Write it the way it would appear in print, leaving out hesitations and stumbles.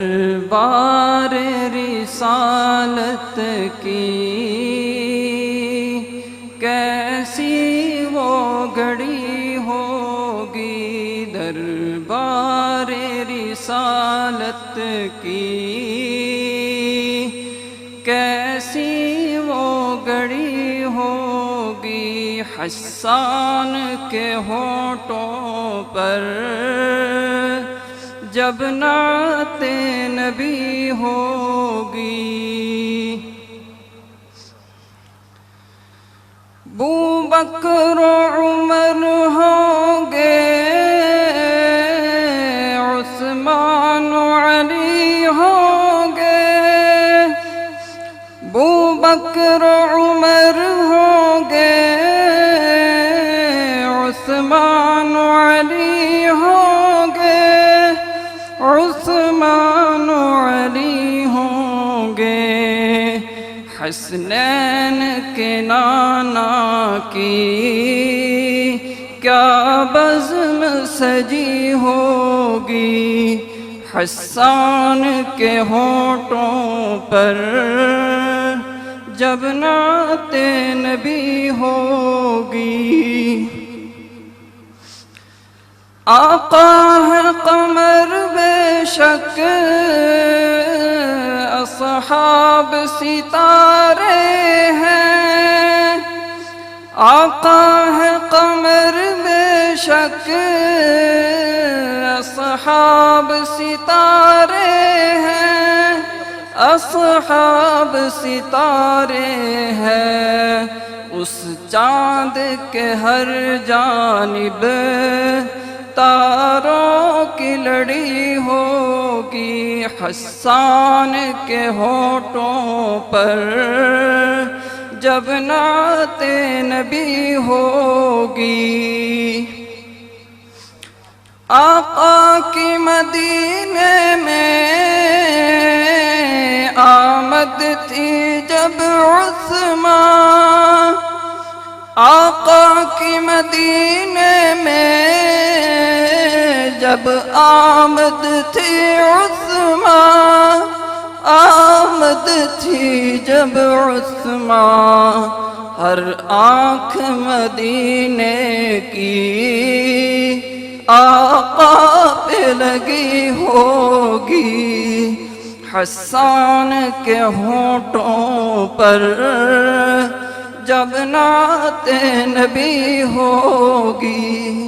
دربار رسالت کی کیسی وہ گھڑی ہوگی، دربار رسالت کی کیسی وہ گھڑی ہوگی، حسان کے ہونٹوں پر جب نعت نبی ہوگی۔ ابوبکر و عمر ہوں گے، عثمان و علی ہوں گے، ابوبکر و عمر ہوں گے، عثمان و علی ہوں گے، عثمان و علی ہوں گے، حسنین کے نانا کی کیا بزم سجی ہوگی، حسان کے ہونٹوں پر جب نعت نبی ہوگی۔ آقا ہے قمر بے شک، اصحاب ستارے ہیں، آقا ہے قمر بے شک، اصحاب ستارے ہیں، اصحاب ستارے ہیں، اس چاند کے ہر جانب تاروں کی لڑی ہوگی، حسان کے ہونٹوں پر جب نعت نبی ہوگی۔ آقا کی مدینے میں آمد تھی جب عثمان، آقا کی مدینے میں جب آمد تھی عثمان، آمد تھی جب عثمان، ہر آنکھ مدینے کی آقا پہ لگی ہوگی، حسان کے ہونٹوں پر جب نعت نبی ہوگی۔